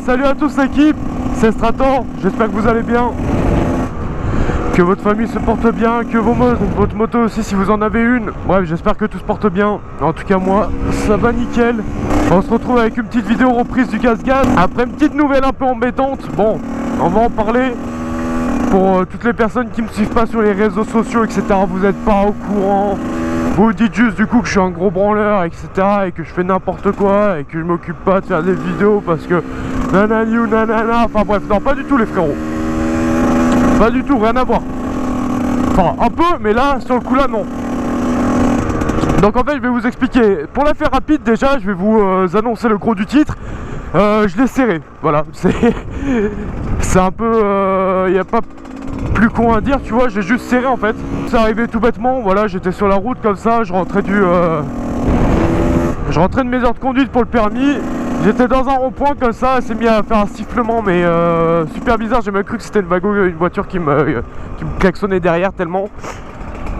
Salut à tous l'équipe, c'est Strator, j'espère que vous allez bien, que votre famille se porte bien, que votre moto aussi si vous en avez une. Bref, j'espère que tout se porte bien, en tout cas moi ça va nickel. On se retrouve avec une petite vidéo reprise du casse-gaz, après une petite nouvelle un peu embêtante. Bon, on va en parler. Pour toutes les personnes qui me suivent pas sur les réseaux sociaux, etc., vous n'êtes pas au courant. Vous dites juste du coup que je suis un gros branleur, etc., et que je fais n'importe quoi, et que je m'occupe pas de faire des vidéos parce que nanani ou nanana, enfin bref, non, pas du tout les frérots. Pas du tout, rien à voir. Enfin, un peu, mais là, sur le coup là, non. Donc en fait, je vais vous expliquer. Pour la faire rapide, déjà, je vais vous annoncer le gros du titre. Je l'ai serré, voilà. C'est un peu... il n'y a pas plus con à dire, tu vois, j'ai juste serré en fait. C'est arrivé tout bêtement, voilà, j'étais sur la route comme ça, je rentrais de mes heures de conduite pour le permis. J'étais dans un rond-point comme ça, elle s'est mis à faire un sifflement, mais super bizarre. J'ai même cru que c'était une voiture qui me klaxonnait derrière tellement.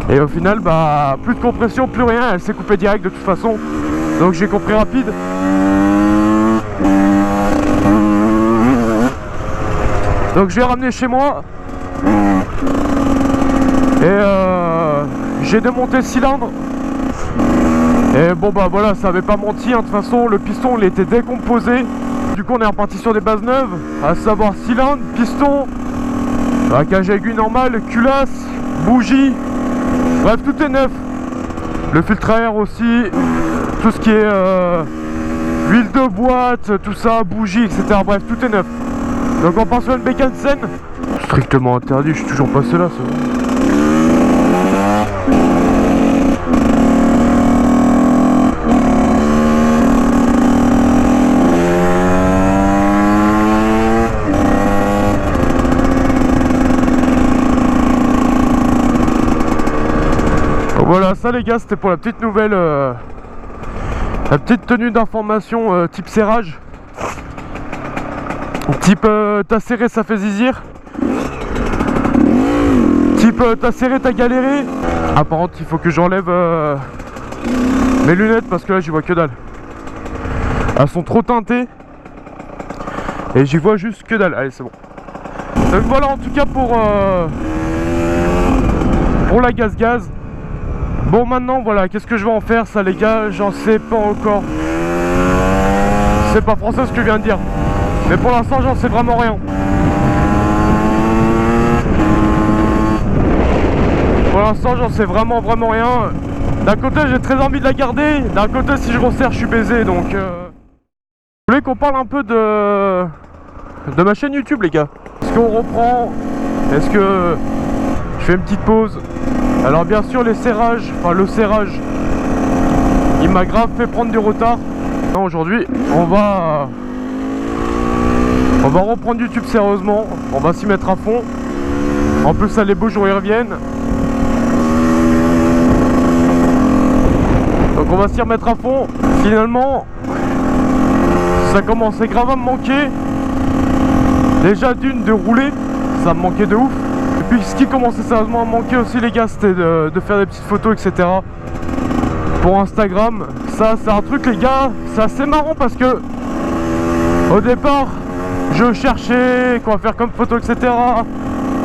Et au final, bah, plus de compression, plus rien, elle s'est coupée direct de toute façon. Donc j'ai compris rapide. Donc je l'ai ramené chez moi. Et j'ai démonté le cylindre. Et bon bah voilà, ça avait pas menti, hein. De toute façon le piston il était décomposé. Du coup on est reparti sur des bases neuves, à savoir cylindre, piston, cage aiguille normale, culasse, bougie. Bref, tout est neuf. Le filtre à air aussi, tout ce qui est huile de boîte, tout ça, bougie, etc. Bref, tout est neuf. Donc on part sur une bécane saine. Strictement interdit, je suis toujours passé là, c'est bon. Voilà, ça les gars, c'était pour la petite nouvelle, la petite tenue d'information type serrage. Type t'as serré, ça fait zizir. Type t'as serré, t'as galéré. Ah, par contre, il faut que j'enlève mes lunettes parce que là, j'y vois que dalle. Elles sont trop teintées. Et j'y vois juste que dalle. Allez, c'est bon. Donc voilà, en tout cas, pour la gaz-gaz. Bon, maintenant, voilà, qu'est-ce que je vais en faire, ça, les gars, j'en sais pas encore. C'est pas français ce que je viens de dire. Mais pour l'instant, j'en sais vraiment rien. Pour l'instant, j'en sais vraiment rien. D'un côté, j'ai très envie de la garder. D'un côté, si je resserre, je suis baisé. Donc, je voulais qu'on parle un peu de ma chaîne YouTube, les gars. Est-ce qu'on reprend? Est-ce que je fais une petite pause? Alors bien sûr les serrages, enfin le serrage, il m'a grave fait prendre du retard. Aujourd'hui on va reprendre YouTube sérieusement, on va s'y mettre à fond. En plus ça les beaux jours ils reviennent. Donc on va s'y remettre à fond. Finalement ça commençait grave à me manquer. Déjà d'une de rouler, ça me manquait de ouf. Et puis ce qui commençait sérieusement à me manquer aussi les gars, c'était de faire des petites photos, etc. Pour Instagram. Ça c'est un truc les gars, c'est assez marrant parce que au départ je cherchais quoi faire comme photo, etc.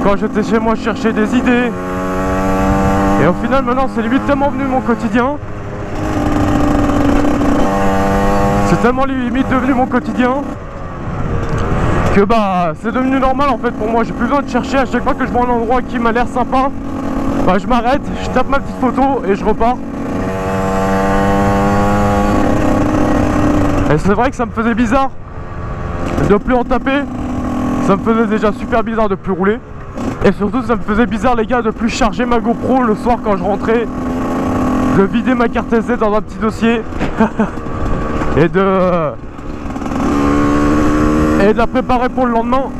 Quand j'étais chez moi je cherchais des idées. Et au final maintenant c'est limite tellement devenu mon quotidien. C'est tellement limite devenu mon quotidien que bah c'est devenu normal en fait pour moi. J'ai plus besoin de chercher. À chaque fois que je vois un endroit qui m'a l'air sympa, bah je m'arrête, je tape ma petite photo et je repars. Et c'est vrai que ça me faisait bizarre de plus en taper. Ça me faisait déjà super bizarre de plus rouler. Et surtout ça me faisait bizarre les gars de plus charger ma GoPro le soir quand je rentrais, de vider ma carte SD dans un petit dossier et de la préparer pour le lendemain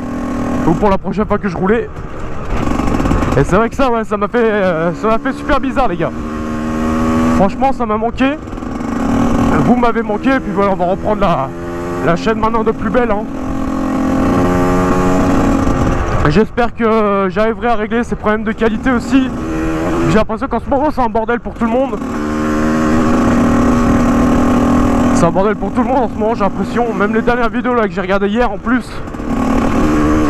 ou pour la prochaine fois que je roulais. Et c'est vrai que ça ouais, ça m'a fait super bizarre les gars. Franchement ça m'a manqué. Vous m'avez manqué. Et puis voilà, on va reprendre la chaîne maintenant de plus belle hein. J'espère que j'arriverai à régler ces problèmes de qualité aussi. J'ai l'impression qu'en ce moment c'est un bordel pour tout le monde. C'est un bordel pour tout le monde en ce moment, j'ai l'impression. Même les dernières vidéos là que j'ai regardées hier en plus,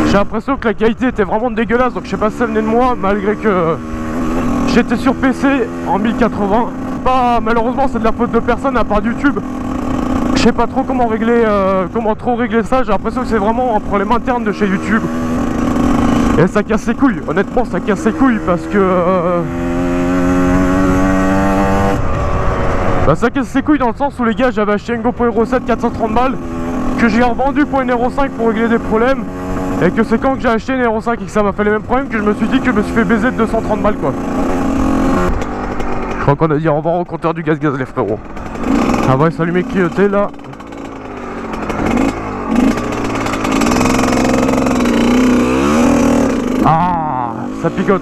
j'ai l'impression que la qualité était vraiment dégueulasse. Donc je sais pas si ça venait de moi, malgré que j'étais sur PC en 1080. Malheureusement c'est de la faute de personne à part YouTube. Je sais pas trop comment régler, comment trop régler ça. J'ai l'impression que c'est vraiment un problème interne de chez YouTube. Et ça casse les couilles, honnêtement ça casse les couilles parce que ça casse les couilles dans le sens où les gars, j'avais acheté une GoPro Hero 7 430 balles que j'ai revendu pour une Hero 5 pour régler des problèmes. Et que c'est quand que j'ai acheté une Hero 5 et que ça m'a fait les mêmes problèmes que je me suis dit que je me suis fait baiser de 230 balles quoi. Je crois qu'on a dit au revoir au compteur du gaz les frérots. Ah ouais, salut mes clignotés là. Ah, ça picote.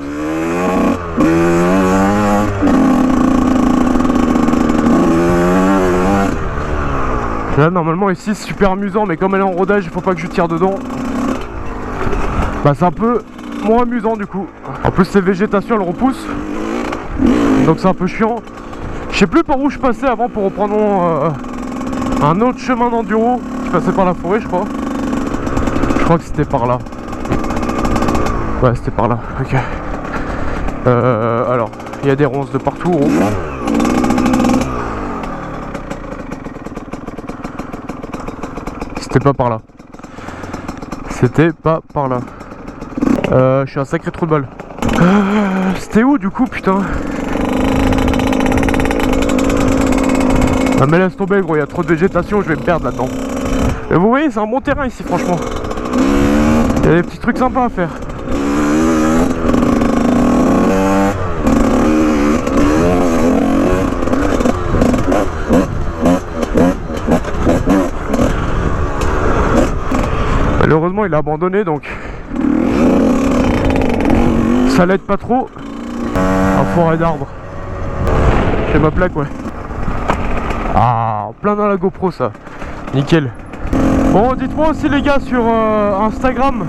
Là normalement ici c'est super amusant, mais comme elle est en rodage, il faut pas que je tire dedans. Bah c'est un peu moins amusant du coup. En plus ces végétations elles repoussent, donc c'est un peu chiant. Je sais plus par où je passais avant pour reprendre un autre chemin d'enduro. Je passais par la forêt je crois. Je crois que c'était par là. Ouais c'était par là, ok. Alors, il y a des ronces de partout. C'était pas par là. C'était pas par là. Je suis un sacré trou de balle. C'était où du coup, putain? Ah mais laisse tomber gros, il y a trop de végétation, je vais me perdre là-dedans. Et vous voyez, c'est un bon terrain ici franchement. Il y a des petits trucs sympas à faire. Malheureusement il a abandonné donc ça l'aide pas trop. Un forêt d'arbres. J'ai ma plaque ouais. Ah, plein dans la GoPro ça. Nickel. Bon dites-moi aussi les gars sur Instagram.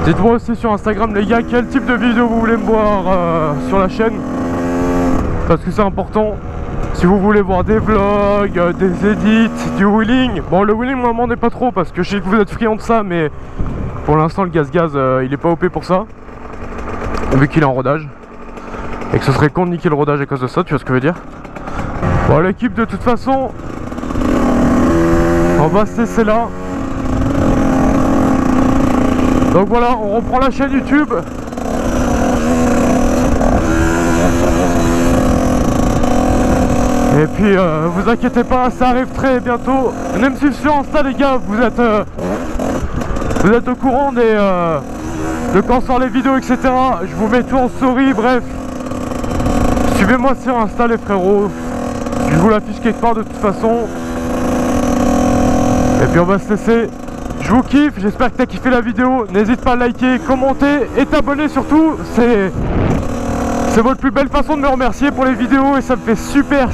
Dites-moi aussi sur Instagram les gars quel type de vidéo vous voulez me voir sur la chaîne. Parce que c'est important. Si vous voulez voir des vlogs, des edits, du wheeling. Bon le wheeling moi m'en est pas trop parce que je sais que vous êtes friands de ça, mais pour l'instant le gaz il est pas OP pour ça. Vu qu'il est en rodage. Et que ce serait con de niquer le rodage à cause de ça, tu vois ce que je veux dire. Bon l'équipe de toute façon, on va se laisser là. Donc voilà, on reprend la chaîne YouTube. Et puis vous inquiétez pas, ça arrive très bientôt. Venez me suivre sur Insta les gars, vous êtes au courant de quand sort les vidéos etc. Je vous mets tout en story, bref. Suivez-moi sur Insta les frérots. Je vous l'affiche quelque part de toute façon. Et puis on va se laisser. Je vous kiffe, j'espère que t'as kiffé la vidéo. N'hésite pas à liker, commenter et t'abonner surtout. C'est votre plus belle façon de me remercier pour les vidéos et ça me fait super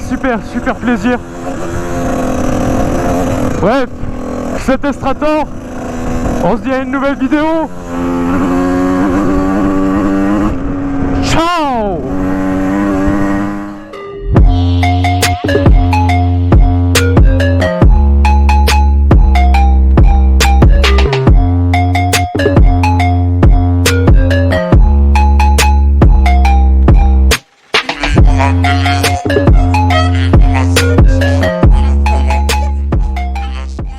plaisir. Bref, c'était Strator. On se dit à une nouvelle vidéo. Ciao!